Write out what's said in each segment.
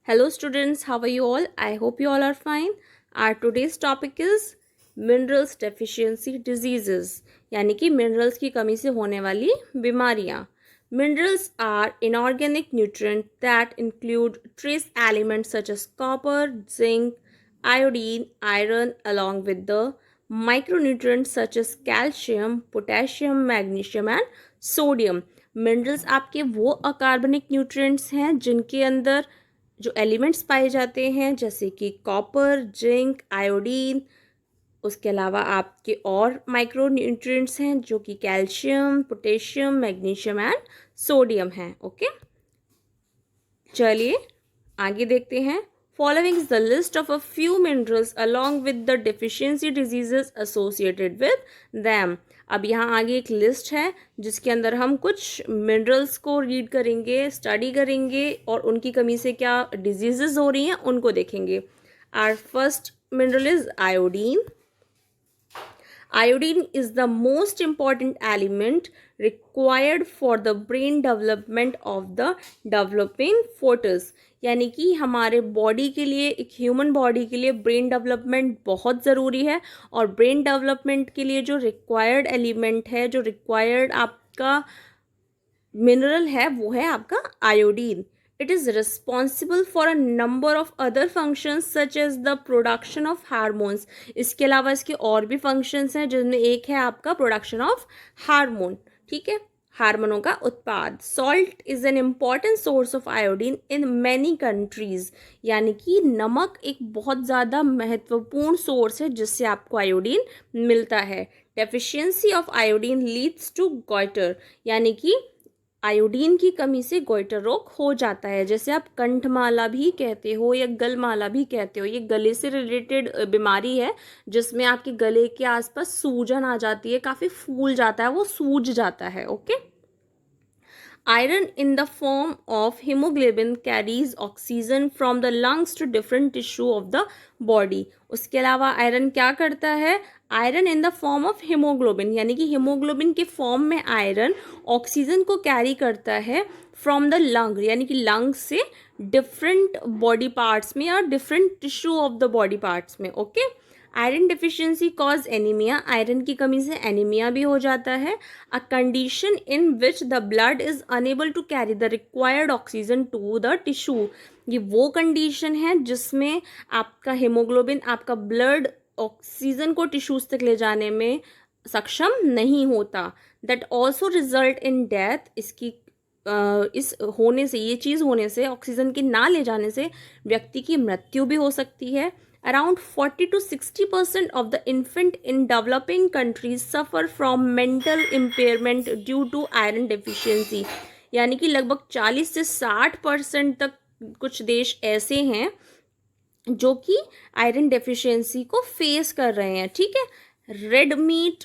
Hello students, how are you all? I hope you all are fine. Our today's topic is minerals deficiency diseases यानी कि minerals की कमी से होने वाली बीमारियां. Minerals are inorganic nutrients that include trace elements such as copper, zinc, iodine, iron along with the micronutrients such as calcium, potassium, magnesium and sodium. Minerals आपके वो अकार्बनिक न्यूट्रिएंट्स हैं जिनके अंदर जो एलिमेंट्स पाए जाते हैं जैसे कि कॉपर, जिंक, आयोडीन. उसके अलावा आपके और माइक्रो न्यूट्रिएंट्स हैं जो कि calcium, potassium, magnesium and sodium हैं. ओके, चलिए आगे देखते हैं. Following is the list of a few minerals along with the deficiency diseases associated with them. अब यहाँ आगे एक लिस्ट है जिसके अंदर हम कुछ मिनरल्स को रीड करेंगे, स्टडी करेंगे और उनकी कमी से क्या डिजीजेस हो रही हैं उनको देखेंगे. Our first mineral is iodine. Iodine is the most important element required for the brain development of the developing fetus. यानी कि हमारे बॉडी के लिए, एक ह्यूमन बॉडी के लिए ब्रेन डेवलपमेंट बहुत ज़रूरी है. और ब्रेन डेवलपमेंट के लिए जो रिक्वायर्ड एलिमेंट है, जो रिक्वायर्ड आपका मिनरल है, वो है आपका iodine. It is responsible for a number of other functions such as the production of hormones. इसके अलावा इसके और भी functions हैं जिनमें एक है आपका production of हार्मोन. ठीक है, हार्मोनों का उत्पाद. Salt is an important source of iodine in many countries. यानी कि नमक एक बहुत ज़्यादा महत्वपूर्ण सोर्स है जिससे आपको आयोडीन मिलता है. Deficiency of iodine leads to goiter. यानी कि आयोडीन की कमी से गोइटर रोग हो जाता है. जैसे आप कंठमाला भी कहते हो या गलमाला भी कहते हो, ये गले से रिलेटेड बीमारी है जिसमें आपके गले के आसपास सूजन आ जाती है, काफ़ी फूल जाता है, वो सूज जाता है. Okay. Iron in the form of hemoglobin carries oxygen from the lungs to different tissue of the body. उसके अलावा आयरन क्या करता है? Iron in the form of haemoglobin, यानी कि हीमोग्लोबिन के फॉर्म में आयरन ऑक्सीजन को कैरी करता है फ्रॉम द लंग, यानी कि लंग से डिफरेंट बॉडी पार्ट्स में या different tissue of the body parts में. Okay. Iron deficiency cause anaemia. Iron की कमी से एनीमिया भी हो जाता है. A condition in which the blood is unable to carry the required oxygen to the tissue. ये वो कंडीशन है जिसमें आपका हीमोग्लोबिन, आपका ब्लड ऑक्सीजन को टिश्यूज तक ले जाने में सक्षम नहीं होता. That also result in death. इसकी इस होने से, ये चीज़ होने से, ऑक्सीजन के ना ले जाने से व्यक्ति की मृत्यु भी हो सकती है. Around 40 to 60% of the infant in developing countries suffer from mental impairment due to iron deficiency. यानी कि लगभग 40 से 60% तक कुछ देश ऐसे हैं जो कि आयरन डेफिशिएंसी को फेस कर रहे हैं. ठीक है. Red meat,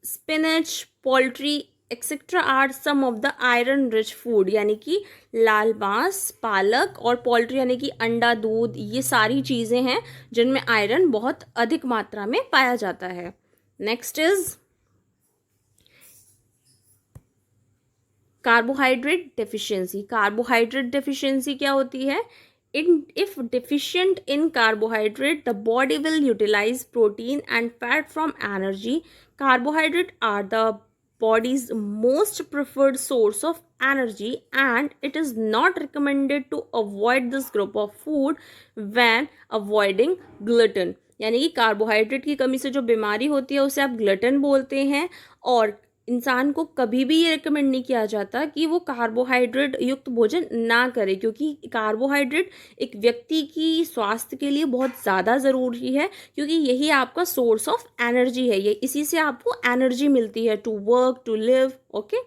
spinach, poultry etcetera are some of the iron rich food. यानी कि लाल मांस, पालक और पोल्ट्री यानी कि अंडा, दूध, ये सारी चीज़ें हैं जिनमें आयरन बहुत अधिक मात्रा में पाया जाता है. Next is carbohydrate deficiency. Carbohydrate deficiency क्या होती है? If deficient in carbohydrate, the body will utilize protein and fat from energy. Carbohydrate are the body's most preferred source of energy and it is not recommended to avoid this group of food when avoiding gluten. यानी कि carbohydrate की कमी से जो बीमारी होती है उसे आप ग्लटन बोलते हैं. और इंसान को कभी भी ये रिकमेंड नहीं किया जाता कि वो कार्बोहाइड्रेट युक्त भोजन ना करे, क्योंकि कार्बोहाइड्रेट एक व्यक्ति की स्वास्थ्य के लिए बहुत ज़्यादा ज़रूरी है, क्योंकि यही आपका सोर्स ऑफ एनर्जी है. ये इसी से आपको एनर्जी मिलती है to work, to live. Okay.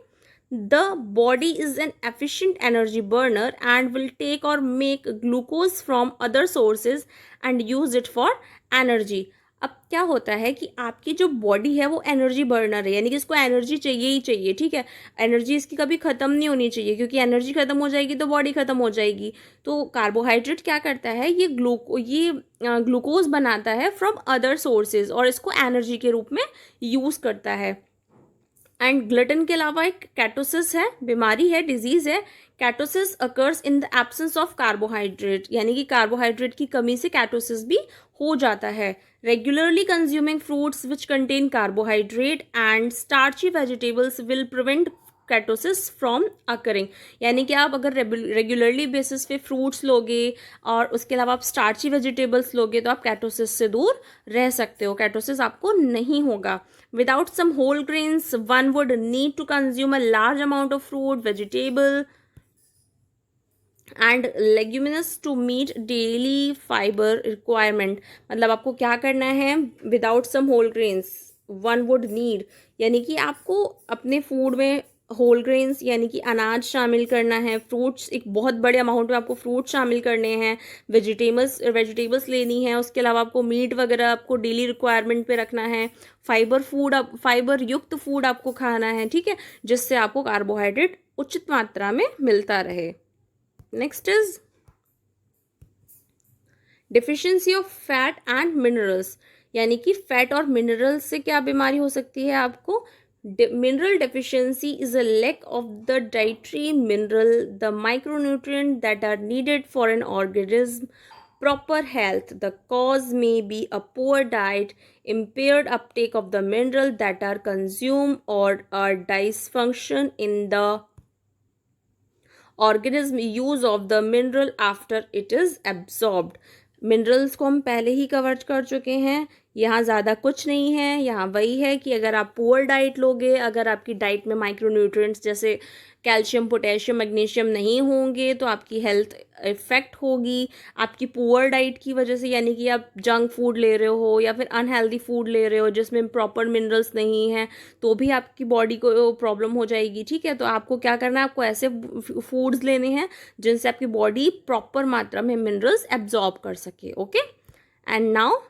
The body is an efficient energy burner and will take or make glucose from other sources and use it for energy. अब क्या होता है कि आपकी जो बॉडी है वो एनर्जी बर्नर है, यानी कि इसको एनर्जी चाहिए ही चाहिए. ठीक है. एनर्जी इसकी कभी ख़त्म नहीं होनी चाहिए, क्योंकि एनर्जी ख़त्म हो जाएगी तो बॉडी ख़त्म हो जाएगी. तो कार्बोहाइड्रेट क्या करता है? ये ग्लूकोज बनाता है फ्रॉम अदर सोर्सेज और इसको एनर्जी के रूप में यूज़ करता है. एंड ग्लटन के अलावा एक कैटोसिस है, बीमारी है, डिजीज है। Ketosis occurs in the absence of carbohydrate, यानी कि कार्बोहाइड्रेट की कमी से कैटोसिस भी हो जाता है। Regularly consuming fruits which contain carbohydrate and starchy vegetables will prevent ketosis from occurring, यानी कि आप अगर रेगुलरली बेसिस पे फ्रूट्स लोगे और उसके अलावा आप स्टार्ची वेजिटेबल्स लोगे तो आप कैटोसिस से दूर रह सकते हो, कैटोसिस आपको नहीं होगा। Without some whole grains, one would need to consume a large amount of fruit, vegetable, and leguminous to meet daily fiber requirement। मतलब आपको क्या करना है, without some whole grains one would need, यानी कि आपको अपने फूड में होल ग्रेन्स यानी कि अनाज शामिल करना है, फ्रूट्स एक बहुत बड़े अमाउंट में आपको फ्रूट शामिल करने हैं, वेजिटेबल्स लेनी है, उसके अलावा आपको मीट वगैरह आपको डेली रिक्वायरमेंट पे रखना है, फाइबर युक्त फूड आपको खाना है, ठीक है, जिससे आपको कार्बोहाइड्रेट उचित मात्रा में मिलता रहे। Next is deficiency of fat and minerals, यानी कि फैट और मिनरल्स से क्या बीमारी हो सकती है आपको। Mineral deficiency is a lack of the dietary mineral, the micronutrient that are needed for an organism proper health. The cause may be a poor diet, impaired uptake of the mineral that are consumed, or a dysfunction in the organism use of the mineral after it is absorbed। Minerals को हम पहले ही cover कर चुके हैं, यहाँ ज़्यादा कुछ नहीं है, यहाँ वही है कि अगर आप पुअर डाइट लोगे, अगर आपकी डाइट में माइक्रोन्यूट्रिएंट्स जैसे कैल्शियम, पोटेशियम, मैग्नीशियम नहीं होंगे तो आपकी हेल्थ इफेक्ट होगी आपकी पुअर डाइट की वजह से, यानी कि आप जंक फूड ले रहे हो या फिर अनहेल्दी फूड ले रहे हो जिसमें प्रॉपर मिनरल्स नहीं है तो भी आपकी बॉडी को प्रॉब्लम हो जाएगी, ठीक है। तो आपको क्या करना है, आपको ऐसे फूड्स लेने हैं जिनसे आपकी बॉडी प्रॉपर मात्रा में मिनरल्स एब्जॉर्ब कर सके, okay. And now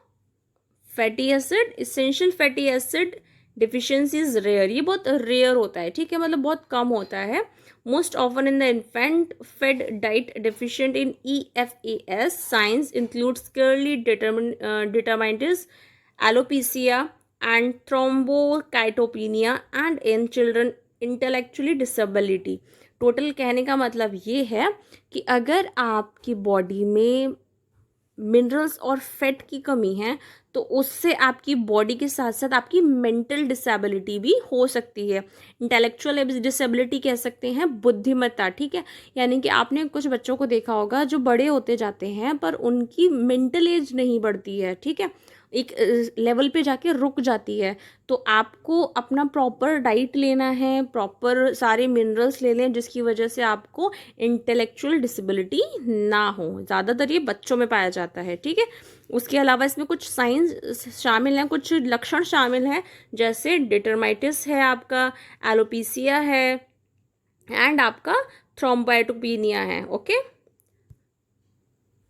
fatty acid, essential fatty acid deficiency is rare, ये बहुत रेयर होता है, ठीक है, मतलब बहुत कम होता है। Most often in the infant fed diet deficient in EFAS, signs include clearly dermatitis, alopecia and thrombocytopenia, and in children intellectually disability. Total कहने का मतलब ये है कि अगर आपकी बॉडी में मिनरल्स और फैट की कमी है तो उससे आपकी बॉडी के साथ साथ आपकी मेंटल डिसेबिलिटी भी हो सकती है। इंटेलेक्चुअल डिसेबिलिटी कह सकते हैं, बुद्धिमत्ता, ठीक है, यानी कि आपने कुछ बच्चों को देखा होगा जो बड़े होते जाते हैं पर उनकी मेंटल एज नहीं बढ़ती है, ठीक है, एक लेवल पे जाके रुक जाती है। तो आपको अपना प्रॉपर डाइट लेना है, प्रॉपर सारे मिनरल्स ले लें जिसकी वजह से आपको इंटेलेक्चुअल डिसेबिलिटी ना हो। ज़्यादातर ये बच्चों में पाया जाता है, ठीक है। उसके अलावा इसमें कुछ साइंस शामिल हैं, कुछ लक्षण शामिल हैं, जैसे डिटरमाइटिस है आपका, एलोपीसिया है एंड आपका थ्रोम्बोसाइटोपेनिया है, okay.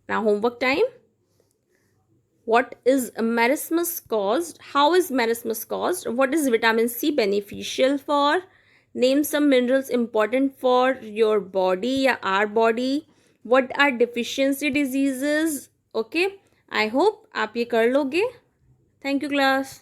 Now homework time. What is marasmus caused? How is marasmus caused? What is vitamin C beneficial for? Name some minerals important for your body या our body. What are deficiency diseases? Okay, I hope आप ये कर लोगे। Thank you class.